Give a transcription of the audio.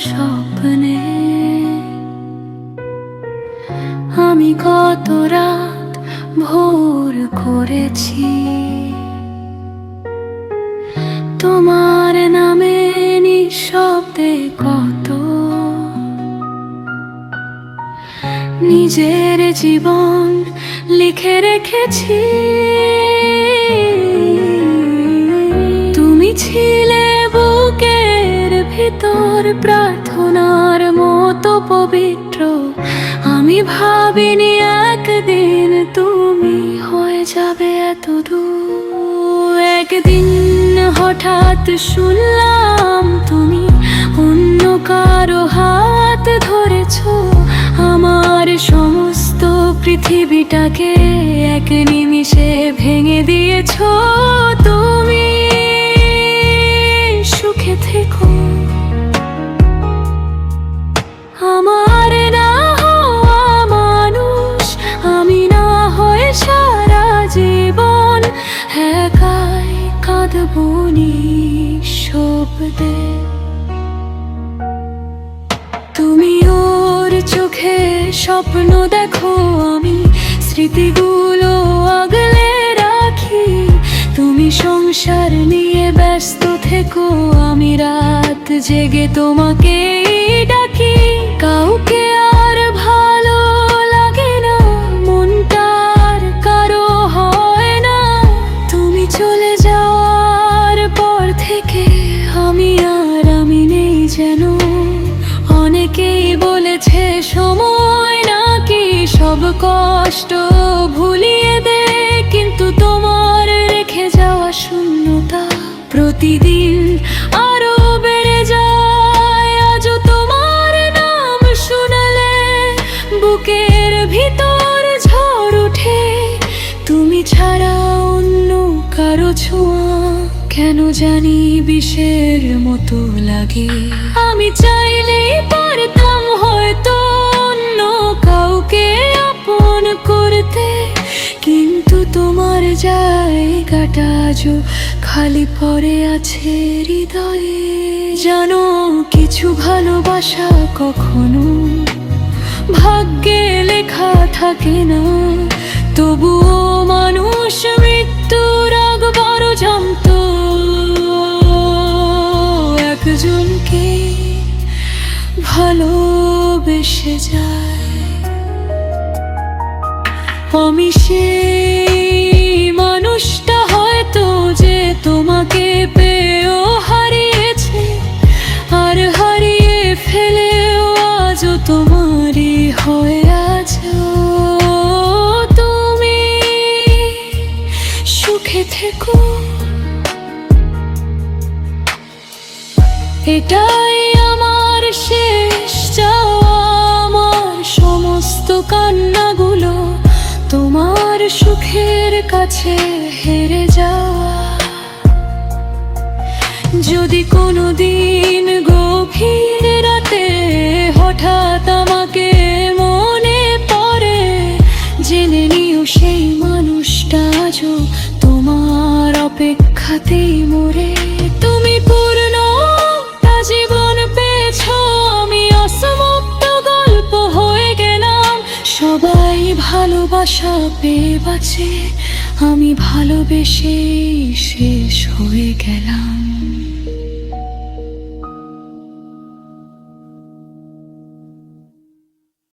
স্বপ্নে আমি কত রাত ভোর করেছি তোমার নামে নিঃশব্দে, কত নিজের জীবন লিখে রেখেছি। তুমি ছিলে বুকের ভিতর প্রার্থনার মতো পবিত্র, আমি ভাবিনি একদিন তুমি হয়ে যাবে এত দূর। একদিন হঠাৎ শুনলাম তুমি অন্য কারো হাত ধরেছো, আমার সমস্ত পৃথিবীটাকে এক নিমিষে ভেঙে দিয়েছো। তুমি সুখে থেকো, আমার না হওয়া মানুষ আমি না হয়ে সারা জীবন একাই কাঁদবো নিঃশব্দে। তুমি ওর চোখে স্বপ্ন দেখো, আমি স্মৃতিগুলো আগলে রাখি। তুমি সংসার নিয়ে ব্যস্ত থেকো, আমি রাত জেগে তোমাকে ডাকি। কাউকে আর ভালো লাগে না, মনটার কারো হয় না। তুমি চলে যাওয়ার পর থেকে আমি নেই যেন। অনেকেই বলেছে সময় নাকি সব কষ্ট ভুলিয়ে দে, কিন্তু তোমার রেখে যাওয়া শূন্যতা প্রতিদিন আরো বেড়ে যায়। আজও তোমার নাম শুনলে বুকের ভিতর ঝড় ওঠে। তুমি ছাড়া অন্য কারো ছোঁয়া কেন জানি বিষের মতো লাগে। আমি চাইলেই পারতাম হয়তো অন্য কাউকে আপন করতে, কিন্তু তোমার জায়গাটা আজও খালি পড়ে আছে হৃদয়ে। জানো কিছু ভালোবাসা কখনো ভাগ্যে লেখা থাকে না, তবুও মানুষ মৃত্যুর আগ বড় জানতো একজনকে ভালোবেসে যায়। আমি সেই মানুষটা হয়তো যে তোমাকে পেয়েও হারিয়েছে, আর হারিয়ে ফেলেও আজও তোমারই হয়ে আছো। তুমি সুখে থেকো, এটাই আমার শেষ চাওয়া। আমার সমস্ত কান্নাগুলো তোমার সুখের কাছে হেরে যাওয়া। যদি কোনোদিন গভীর রাতে হঠাৎ আমাকে মনে পড়ে, জেনে নিও সেই মানুষটা আজও তোমার অপেক্ষাতেই মরে। তুমি পূর্ণ জীবন পেয়েছো, আমি অসমাপ্ত গল্প হয়ে গেলাম। সবাই ভালোবাসা পেয়ে বাঁচে, আমি ভালোবেসে শেষ হয়ে গেলাম।